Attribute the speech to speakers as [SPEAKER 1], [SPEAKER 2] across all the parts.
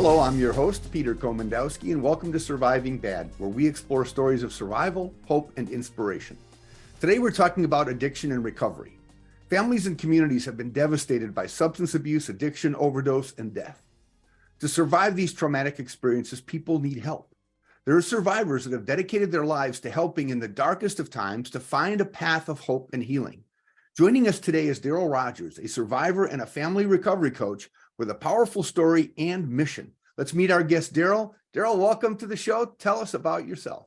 [SPEAKER 1] Hello, I'm your host, Peter Komendowski, and welcome to Surviving Bad, where we explore stories of survival, hope, and inspiration. Today, we're talking about addiction and recovery. Families and communities have been devastated by substance abuse, addiction, overdose, and death. To survive these traumatic experiences, people need help. There are survivors that have dedicated their lives to helping in the darkest of times to find a path of hope and healing. Joining us today is Daryl Rogers, a survivor and a family recovery coach with a powerful story and mission. Let's meet our guest, Daryl. Daryl, welcome to the show. Tell us about yourself.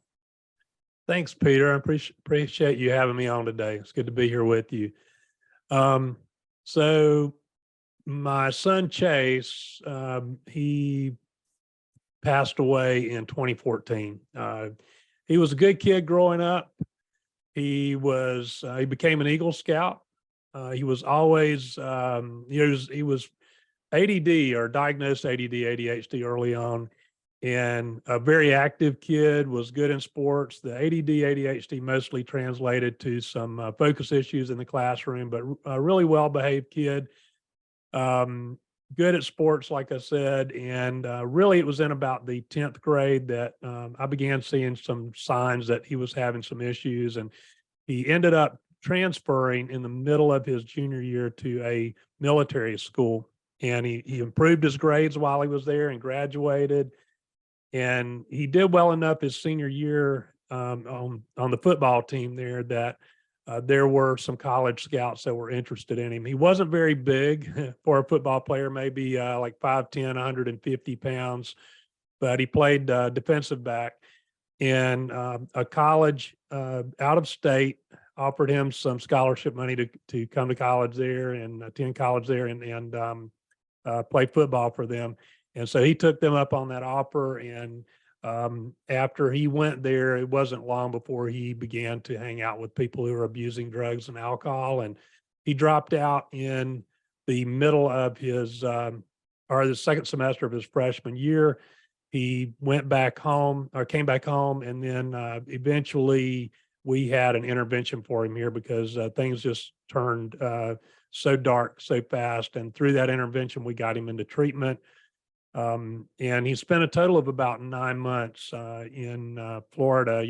[SPEAKER 2] Thanks, Peter. I appreciate you having me on today. It's good to be here with you. So my son, Chase, he passed away in 2014. He was a good kid growing up. He became an Eagle Scout. He was always, he was ADD or diagnosed ADD, ADHD early on, and a very active kid, was good in sports. The ADD, ADHD mostly translated to some focus issues in the classroom, but a really well-behaved kid, good at sports, like I said, and really it was in about the 10th grade that I began seeing some signs that he was having some issues, and he ended up transferring in the middle of his junior year to a military school. And he improved his grades while he was there and graduated. And he did well enough his senior year on the football team there that there were some college scouts that were interested in him. He wasn't very big for a football player, maybe like 5'10", 150 pounds, but he played defensive back. And a college out of state offered him some scholarship money to come to college there and attend college there and play football for them. And so he took them up on that offer. And after he went there, it wasn't long before he began to hang out with people who were abusing drugs and alcohol. And he dropped out in the middle of his, or the second semester of his freshman year. He went back home or came back home. And then eventually we had an intervention for him here because things just turned so dark so fast. And through that intervention, we got him into treatment. And he spent a total of about 9 months in Florida,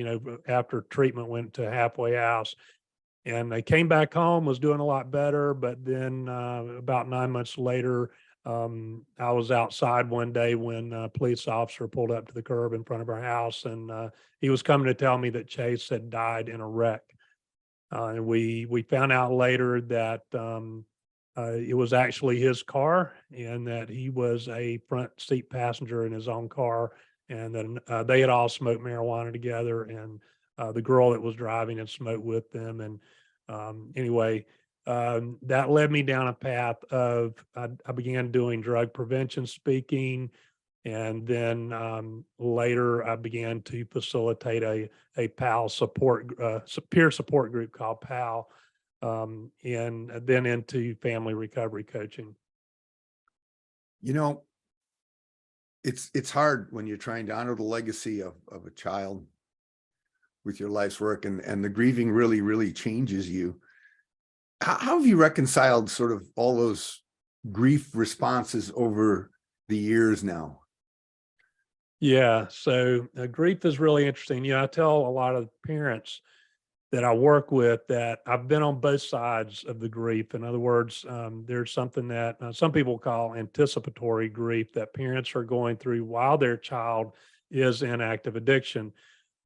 [SPEAKER 2] after treatment went to halfway house. And they came back home, was doing a lot better. But then about 9 months later, I was outside one day when a police officer pulled up to the curb in front of our house. And he was coming to tell me that Chase had died in a wreck. And we found out later that it was actually his car and that he was a front seat passenger in his own car. And then they had all smoked marijuana together, and the girl that was driving had smoked with them. And anyway, that led me down a path of, I began doing drug prevention speaking. And then later I began to facilitate a PAL peer support group called PAL, and then into family recovery coaching.
[SPEAKER 1] It's hard when you're trying to honor the legacy of a child with your life's work, and the grieving really, really changes you. How have you reconciled sort of all those grief responses over the years now?
[SPEAKER 2] Yeah, so grief is really interesting. I tell a lot of parents that I work with that I've been on both sides of the grief. In other words, there's something that some people call anticipatory grief that parents are going through while their child is in active addiction.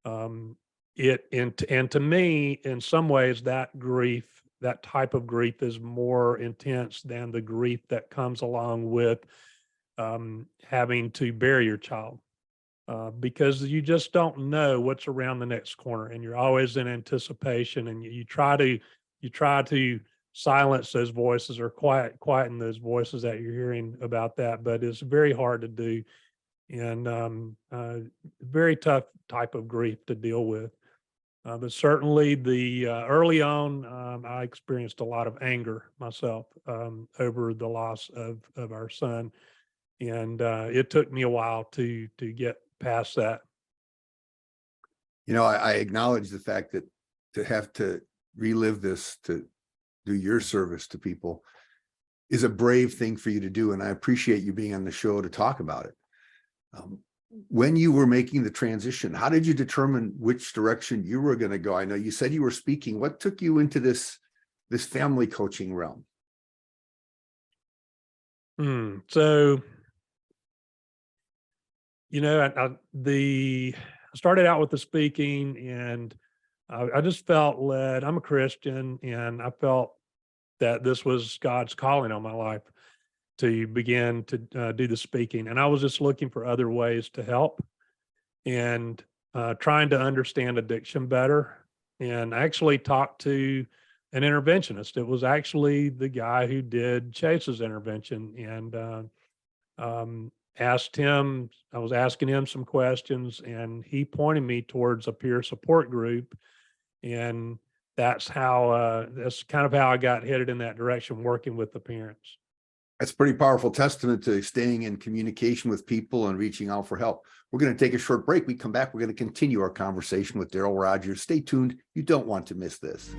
[SPEAKER 2] And to me, in some ways, that grief, that type of grief, is more intense than the grief that comes along with having to bury your child. Because you just don't know what's around the next corner, and you're always in anticipation, and you try to silence those voices or quieten those voices that you're hearing about that, but it's very hard to do, and very tough type of grief to deal with. But certainly the early on, I experienced a lot of anger myself over the loss of our son, and it took me a while to get past that.
[SPEAKER 1] I acknowledge the fact that to have to relive this, to do your service to people, is a brave thing for you to do. And I appreciate you being on the show to talk about it. When you were making the transition, how did you determine which direction you were going to go? I know you said you were speaking. What took you into this family coaching realm?
[SPEAKER 2] So, I started out with the speaking, and I just felt led. I'm a Christian, and I felt that this was God's calling on my life to begin to do the speaking. And I was just looking for other ways to help and trying to understand addiction better. And I actually talked to an interventionist. It was actually the guy who did Chase's intervention, and asked him, I was asking him some questions, and he pointed me towards a peer support group. And that's kind of how I got headed in that direction, working with the parents.
[SPEAKER 1] That's a pretty powerful testament to staying in communication with people and reaching out for help. We're going to take a short break. We come back, we're going to continue our conversation with Daryl Rogers. Stay tuned. You don't want to miss this.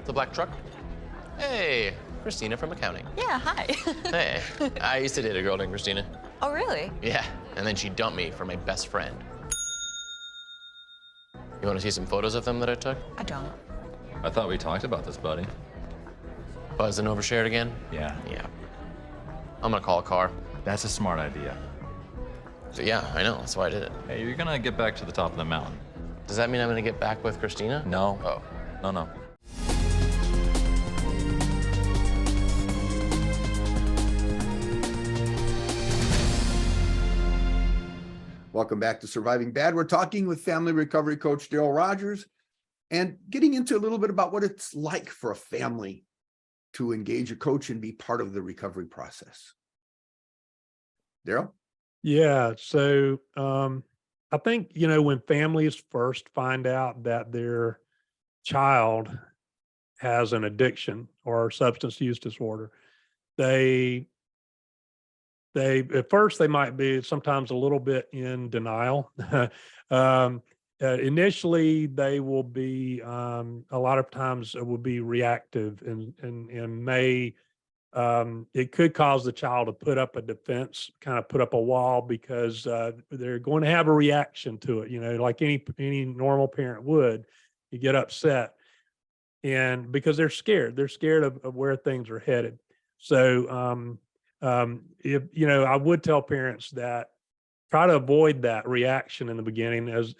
[SPEAKER 3] The black truck? Hey, Christina from accounting.
[SPEAKER 4] Yeah, hi.
[SPEAKER 3] Hey, I used to date a girl named Christina.
[SPEAKER 4] Oh, really?
[SPEAKER 3] Yeah, and then she dumped me for my best friend. You want to see some photos of them that I took?
[SPEAKER 4] I don't.
[SPEAKER 5] I thought we talked about this, buddy.
[SPEAKER 3] Buzzed and overshared again?
[SPEAKER 5] Yeah,
[SPEAKER 3] Yeah. I'm gonna call a car.
[SPEAKER 5] that's a smart idea.
[SPEAKER 3] So yeah, I know, that's why I did it.
[SPEAKER 5] Hey, you're gonna get back to the top of the mountain.
[SPEAKER 3] Does that mean I'm gonna get back with Christina?
[SPEAKER 5] No.
[SPEAKER 3] Oh.
[SPEAKER 5] No.
[SPEAKER 1] Welcome back to Surviving Bad. We're talking with family recovery coach Daryl Rogers and getting into a little bit about what it's like for a family to engage a coach and be part of the recovery process. Daryl?
[SPEAKER 2] Yeah. So I think, when families first find out that their child has an addiction or substance use disorder, they at first they might be sometimes a little bit in denial. Initially, they will be a lot of times it will be reactive and may it could cause the child to put up a defense, kind of put up a wall, because they're going to have a reaction to it. Like any normal parent would. You get upset, and because they're scared of where things are headed. So if I would tell parents that try to avoid that reaction in the beginning, as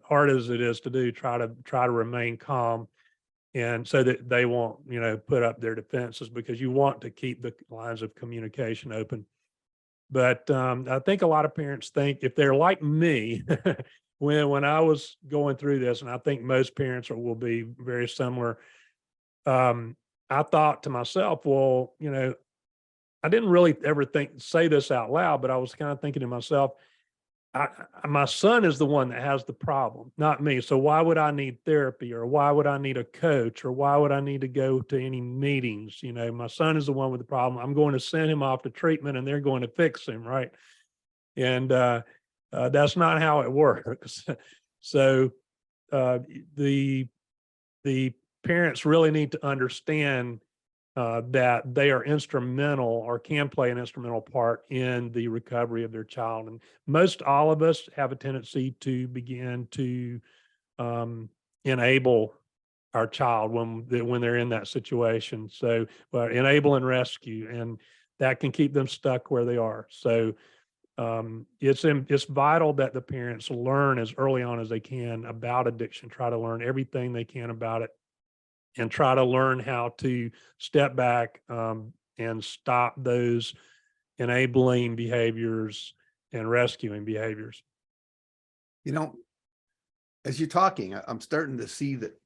[SPEAKER 2] hard as it is to do. Try to remain calm, and so that they won't put up their defenses, because you want to keep the lines of communication open. But I think a lot of parents think, if they're like me, when I was going through this, and I think most parents will be very similar. I thought to myself, well, I didn't really ever say this out loud, but I was kind of thinking to myself, my son is the one that has the problem, not me. So why would I need therapy, or why would I need a coach, or why would I need to go to any meetings? My son is the one with the problem. I'm going to send him off to treatment, and they're going to fix him, right? And that's not how it works. So the parents really need to understand that they are instrumental, or can play an instrumental part in the recovery of their child. And most all of us have a tendency to begin to enable our child when they're in that situation. So enable and rescue, and that can keep them stuck where they are. So it's vital that the parents learn as early on as they can about addiction, try to learn everything they can about it, and try to learn how to step back and stop those enabling behaviors and rescuing behaviors.
[SPEAKER 1] As you're talking, I'm starting to see that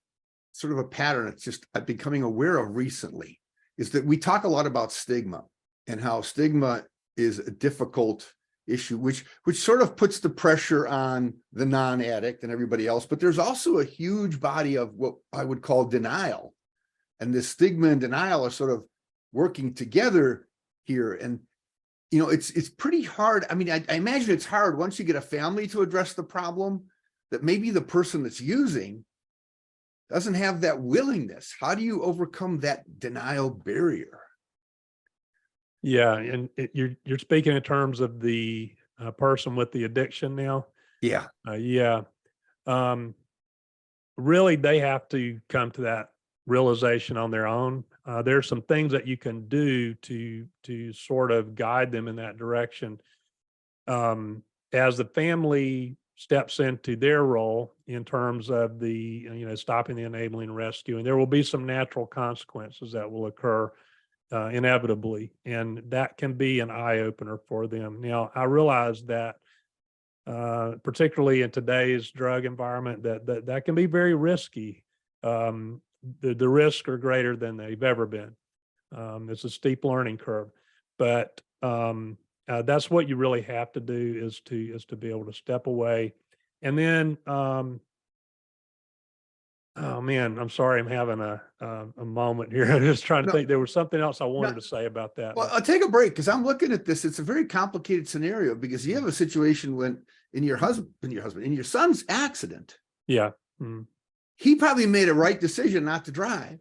[SPEAKER 1] sort of a pattern that's just I'm becoming aware of recently is that we talk a lot about stigma and how stigma is a difficult issue, which sort of puts the pressure on the non-addict and everybody else. But there's also a huge body of what I would call denial. And this stigma and denial are sort of working together here. And, you know, it's pretty hard. I mean, I imagine it's hard once you get a family to address the problem that maybe the person that's using doesn't have that willingness. How do you overcome that denial barrier?
[SPEAKER 2] Yeah, and you're speaking in terms of the person with the addiction now.
[SPEAKER 1] Yeah.
[SPEAKER 2] Yeah, um, really, they have to come to that realization on their own. There's some things that you can do to sort of guide them in that direction. As the family steps into their role in terms of the stopping the enabling and rescuing, there will be some natural consequences that will occur inevitably, and that can be an eye opener for them. Now, I realize that particularly in today's drug environment, that can be very risky. The risks are greater than they've ever been. It's a steep learning curve, but that's what you really have to do is to be able to step away, and then oh man, I'm sorry, I'm having a moment here. I'm just trying to
[SPEAKER 1] No,
[SPEAKER 2] think. There was something else I wanted
[SPEAKER 1] no.
[SPEAKER 2] to say about that.
[SPEAKER 1] Well,
[SPEAKER 2] but-
[SPEAKER 1] I'll take a break because I'm looking at this. It's a very complicated scenario because you have a situation when in your son's accident,
[SPEAKER 2] yeah. Mm.
[SPEAKER 1] he probably made a right decision not to drive.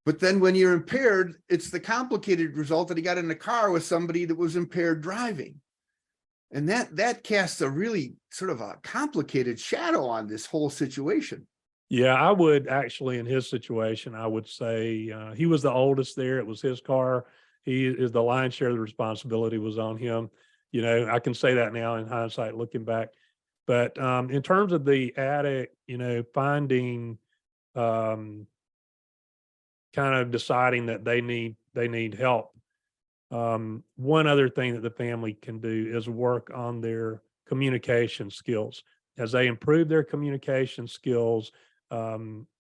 [SPEAKER 1] But then when you're impaired, it's the complicated result that he got in the car with somebody that was impaired driving. And that casts a really sort of a complicated shadow on this whole situation.
[SPEAKER 2] Yeah, I would actually, in his situation, I would say he was the oldest there. It was his car. He is the lion's share of the responsibility was on him. You know, I can say that now in hindsight, looking back. But in terms of the addict, finding kind of deciding that they need help. One other thing that the family can do is work on their communication skills. As they improve their communication skills,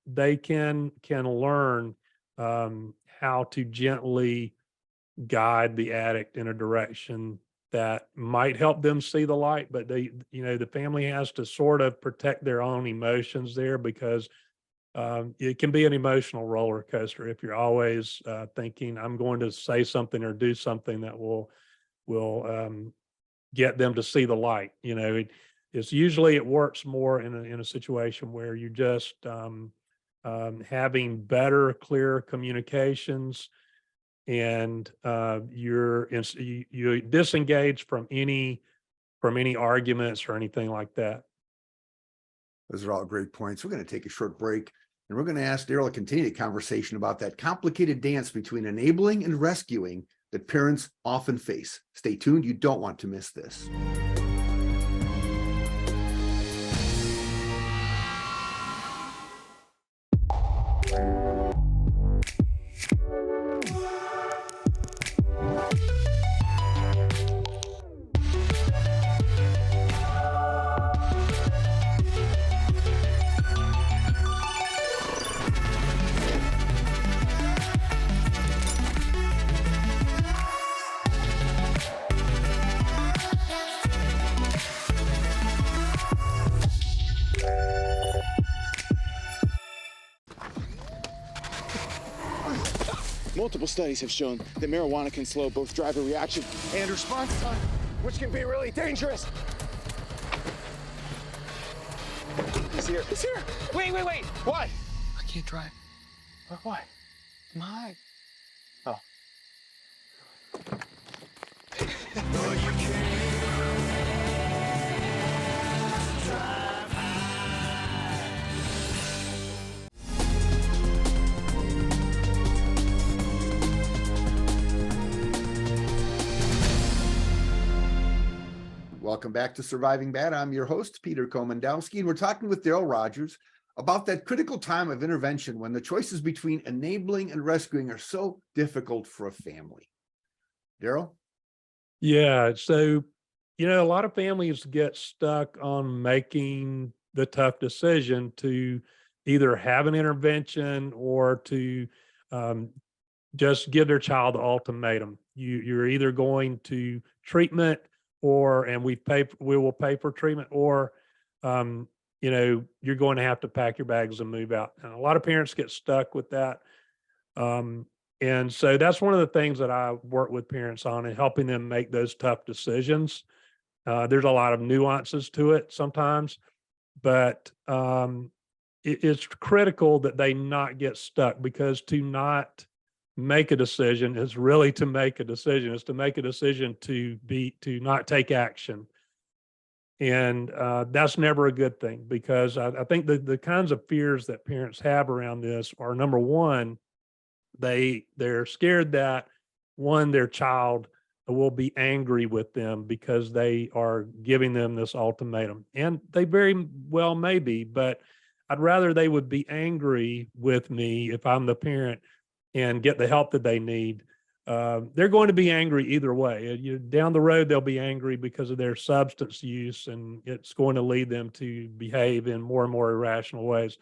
[SPEAKER 2] they can learn how to gently guide the addict in a direction that might help them see the light. But the family has to sort of protect their own emotions there because it can be an emotional roller coaster if you're always thinking, I'm going to say something or do something that will get them to see the light. It's usually it works more in a situation where you're just having better, clearer communications, and you disengage from any arguments or anything like that.
[SPEAKER 1] Those are all great points. We're going to take a short break and we're going to ask Daryl to continue the conversation about that complicated dance between enabling and rescuing that parents often face. Stay tuned. You don't want to miss this.
[SPEAKER 4] Multiple studies have shown that marijuana can slow both driver reaction and response time, which can be really dangerous. He's here. He's here.
[SPEAKER 6] Wait.
[SPEAKER 4] What?
[SPEAKER 6] I can't drive.
[SPEAKER 4] Why?
[SPEAKER 6] My.
[SPEAKER 4] Oh.
[SPEAKER 1] Welcome back to Surviving Bad. I'm your host, Peter Komendowski, and we're talking with Daryl Rogers about that critical time of intervention when the choices between enabling and rescuing are so difficult for a family. Daryl?
[SPEAKER 2] Yeah. So, a lot of families get stuck on making the tough decision to either have an intervention or to just give their child the ultimatum. You're either going to treatment and we will pay for treatment, or you're going to have to pack your bags and move out. And a lot of parents get stuck with that. And so that's one of the things that I work with parents on, and helping them make those tough decisions. There's a lot of nuances to it sometimes, but it's critical that they not get stuck, because to not make a decision is really to make a decision. Is to make a decision to not take action. And that's never a good thing, because I think the kinds of fears that parents have around this are, number one, they're scared that their child will be angry with them because they are giving them this ultimatum, and they very well may be, but I'd rather they would be angry with me if I'm the parent and get the help that they need. They're going to be angry either way. Down the road, they'll be angry because of their substance use, and it's going to lead them to behave in more and more irrational ways.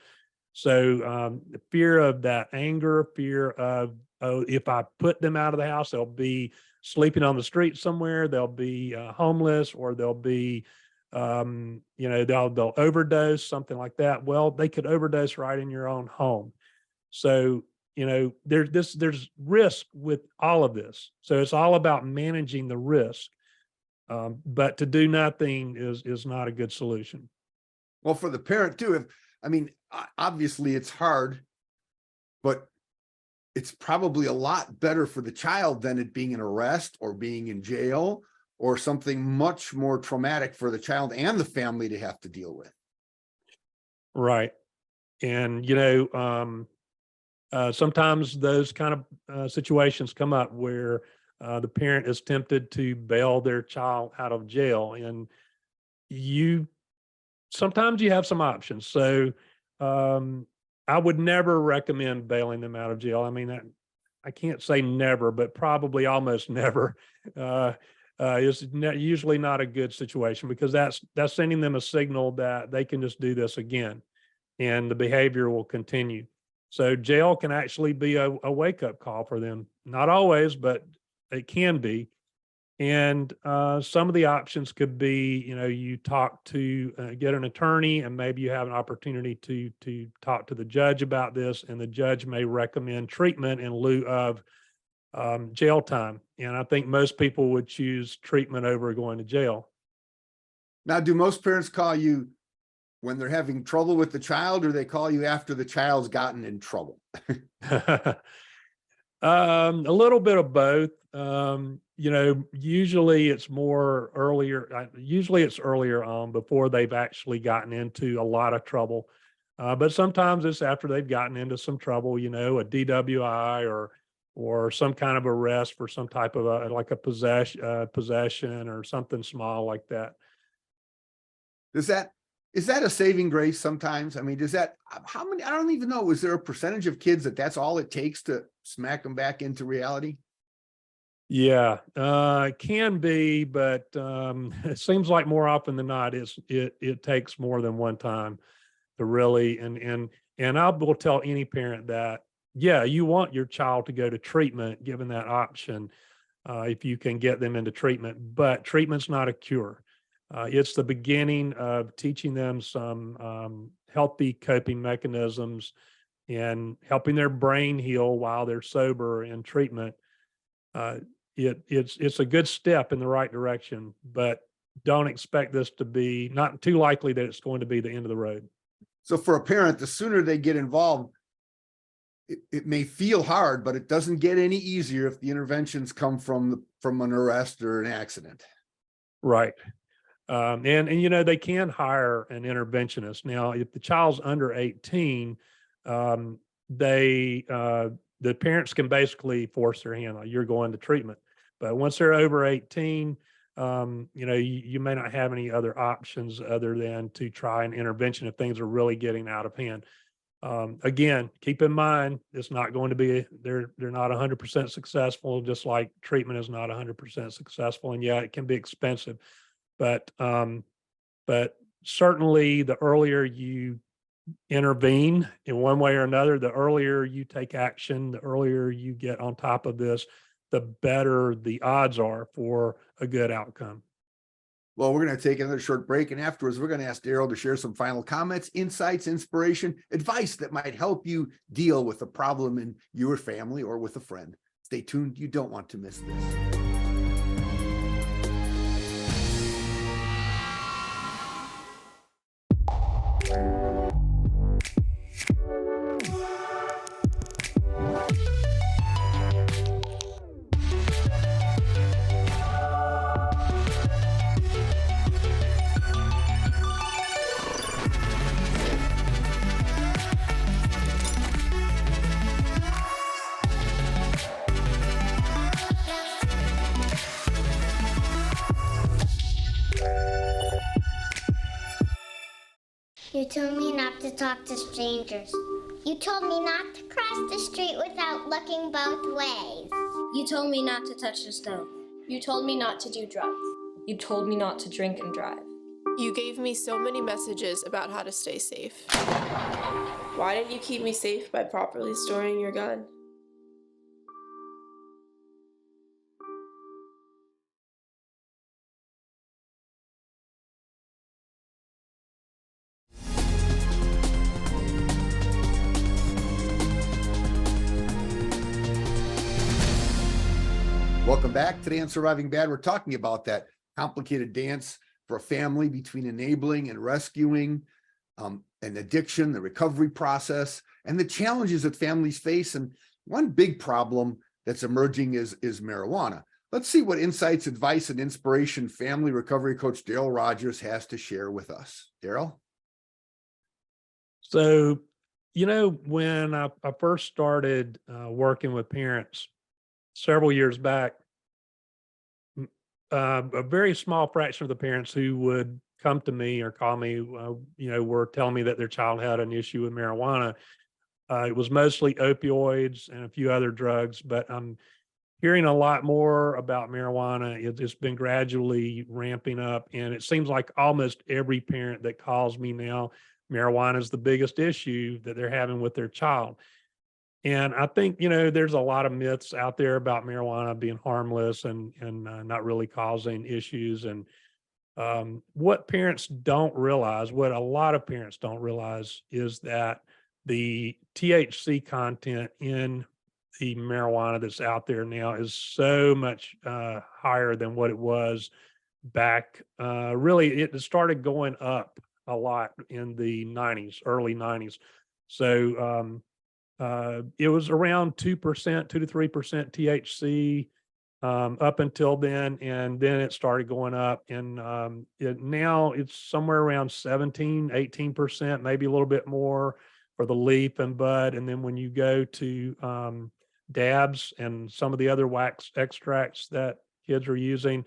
[SPEAKER 2] So the fear of that anger, fear of, oh, if I put them out of the house, they'll be sleeping on the street somewhere, they'll be homeless, or they'll be, they'll overdose, something like that. Well, they could overdose right in your own home. So, there's risk with all of this. So it's all about managing the risk. But to do nothing is not a good solution.
[SPEAKER 1] Well, for the parent too, obviously it's hard, but it's probably a lot better for the child than it being an arrest or being in jail or something much more traumatic for the child and the family to have to deal with.
[SPEAKER 2] Right. And, sometimes those kind of situations come up where the parent is tempted to bail their child out of jail, and sometimes you have some options. So I would never recommend bailing them out of jail. I can't say never, but probably almost never. Usually not a good situation, because that's sending them a signal that they can just do this again, and the behavior will continue. So jail can actually be a wake-up call for them. Not always, but it can be. And some of the options could be, you talk to get an attorney, and maybe you have an opportunity to talk to the judge about this, and the judge may recommend treatment in lieu of jail time. And I think most people would choose treatment over going to jail.
[SPEAKER 1] Now, do most parents call you when they're having trouble with the child, or they call you after the child's gotten in trouble?
[SPEAKER 2] A little bit of both. Usually it's earlier on, before they've actually gotten into a lot of trouble. But sometimes it's after they've gotten into some trouble, a DWI or some kind of arrest for some type of like a possession or something small like that.
[SPEAKER 1] Is that a saving grace sometimes? How many, I don't even know, is there a percentage of kids that's all it takes to smack them back into reality?
[SPEAKER 2] Yeah, it can be, but it seems like more often than not, it takes more than one time to really, and I will tell any parent that, yeah, you want your child to go to treatment, given that option, if you can get them into treatment, but treatment's not a cure. It's the beginning of teaching them some healthy coping mechanisms and helping their brain heal while they're sober in treatment. It's a good step in the right direction, but don't expect this to be, not too likely that it's going to be the end of the road.
[SPEAKER 1] So for a parent, the sooner they get involved, it may feel hard, but it doesn't get any easier if the interventions come from an arrest or an accident.
[SPEAKER 2] Right. And they can hire an interventionist. Now, if the child's under 18, the parents can basically force their hand, like, you're going to treatment. But once they're over 18, you may not have any other options other than to try an intervention if things are really getting out of hand. Again, keep in mind, it's not going to be, they're not 100% successful, just like treatment is not 100% successful. And yeah, it can be expensive. But certainly the earlier you intervene in one way or another. The earlier you take action, the earlier you get on top of this, the better the odds are for a good outcome.
[SPEAKER 1] Well, we're going to take another short break, and afterwards, we're going to ask Daryl to share some final comments, insights, inspiration, advice that might help you deal with a problem in your family or with a friend. Stay tuned. You don't want to miss this.
[SPEAKER 7] You told me not to talk to strangers. You told me not to cross the street without looking both ways.
[SPEAKER 8] You told me not to touch the stove.
[SPEAKER 9] You told me not to do drugs.
[SPEAKER 10] You told me not to drink and drive.
[SPEAKER 9] You gave me so many messages about how to stay safe. Why didn't you keep me safe by properly storing your gun?
[SPEAKER 1] Welcome back. Today on Surviving Bad, we're talking about that complicated dance for a family between enabling and rescuing, an addiction, the recovery process, and the challenges that families face. And one big problem that's emerging is marijuana. Let's see what insights, advice, and inspiration family recovery coach Daryl Rogers has to share with us. Daryl?
[SPEAKER 2] So, when I first started working with parents several years back, a very small fraction of the parents who would come to me or call me, were telling me that their child had an issue with marijuana. It was mostly opioids and a few other drugs, but I'm hearing a lot more about marijuana. It's been gradually ramping up, and it seems like almost every parent that calls me now, marijuana is the biggest issue that they're having with their child. And I think, there's a lot of myths out there about marijuana being harmless and not really causing issues. And what parents don't realize, what a lot of parents don't realize, is that the THC content in the marijuana that's out there now is so much higher than what it was back. Really, it started going up a lot in the 90s, early 90s. So, it was around 2%, 2 to 3% THC up until then, and then it started going up, and now it's somewhere around 17, 18%, maybe a little bit more for the leaf and bud. And then when you go to dabs and some of the other wax extracts that kids are using,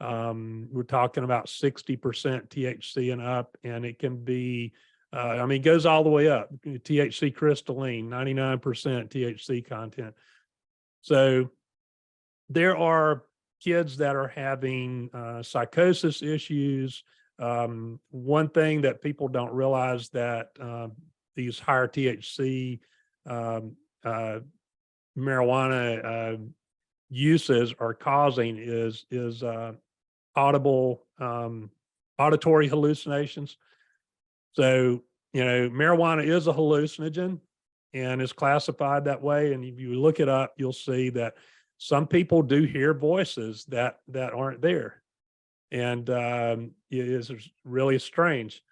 [SPEAKER 2] we're talking about 60% THC and up, and it can be it goes all the way up. THC crystalline, 99% THC content. So there are kids that are having psychosis issues. One thing that people don't realize that these higher THC marijuana uses are causing is auditory hallucinations. So, marijuana is a hallucinogen and is classified that way. And if you look it up, you'll see that some people do hear voices that aren't there. And it is really strange.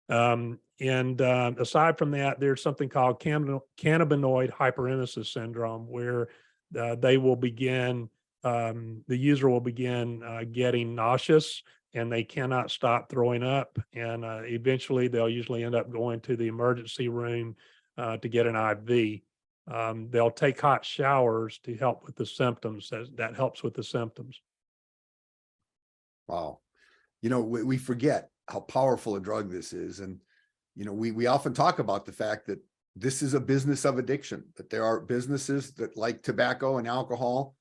[SPEAKER 2] Aside from that, there's something called cannabinoid hyperemesis syndrome, where the user will begin getting nauseous, and they cannot stop throwing up. And eventually they'll usually end up going to the emergency room to get an IV. They'll take hot showers to help with the symptoms. That helps with the symptoms.
[SPEAKER 1] Wow. We forget how powerful a drug this is. And, we often talk about the fact that this is a business of addiction, that there are businesses that, like tobacco and alcohol,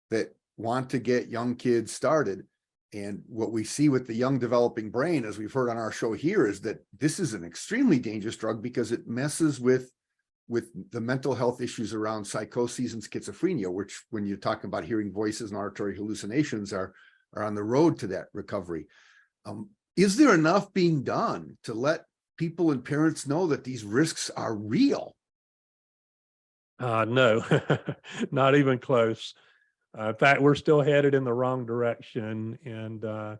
[SPEAKER 1] that want to get young kids started. And what we see with the young developing brain, as we've heard on our show here, is that this is an extremely dangerous drug because it messes with the mental health issues around psychoses and schizophrenia, which, when you're talking about hearing voices and auditory hallucinations, are on the road to that recovery. Is there enough being done to let people and parents know that these risks are real?
[SPEAKER 2] No, not even close. In fact, we're still headed in the wrong direction. And,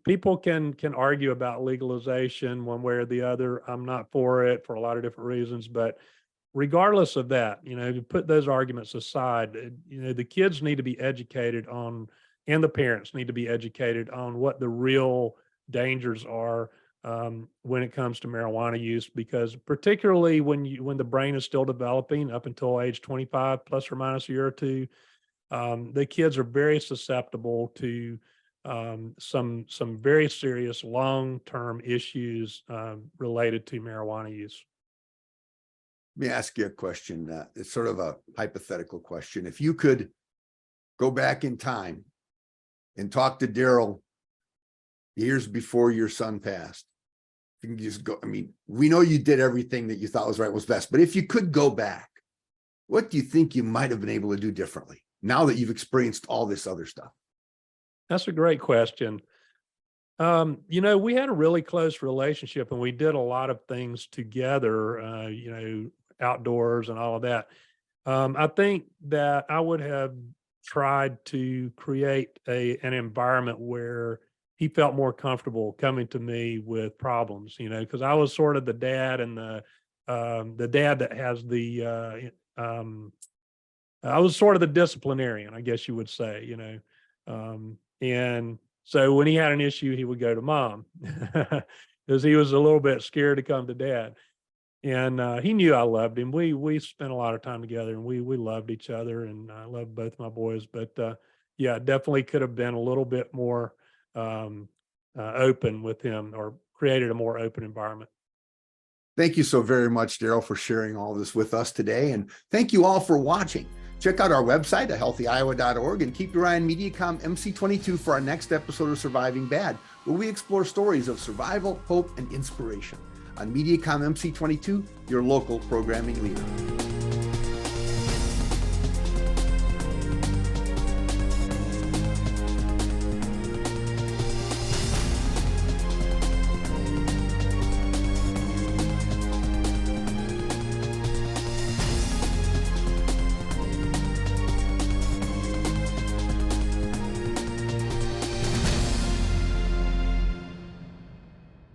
[SPEAKER 2] people can argue about legalization one way or the other. I'm not for it for a lot of different reasons, but regardless of that, to put those arguments aside, the kids need to be educated on, and the parents need to be educated on what the real dangers are when it comes to marijuana use, because particularly when the brain is still developing up until age 25, plus or minus a year or two, the kids are very susceptible to some very serious long-term issues related to marijuana use.
[SPEAKER 1] Let me ask you a question. It's sort of a hypothetical question. If you could go back in time and talk to Daryl years before your son passed, you can just go. I mean, we know you did everything that you thought was right, was best, but if you could go back, what do you think you might have been able to do differently now that you've experienced all this other stuff?
[SPEAKER 2] That's a great question. We had a really close relationship and we did a lot of things together, outdoors and all of that. I think that I would have tried to create an environment where he felt more comfortable coming to me with problems, because I was sort of the dad and the dad that has I was sort of the disciplinarian, I guess you would say, and so when he had an issue, he would go to mom because he was a little bit scared to come to dad. And he knew I loved him. We spent a lot of time together and we loved each other, and I loved both my boys. But yeah, definitely could have been a little bit more open with him, or created a more open environment.
[SPEAKER 1] Thank you so very much, Daryl, for sharing all this with us today. And thank you all for watching. Check out our website at healthyiowa.org and keep your eye on MediaCom MC22 for our next episode of Surviving Bad, where we explore stories of survival, hope, and inspiration. On MediaCom MC22, your local programming leader.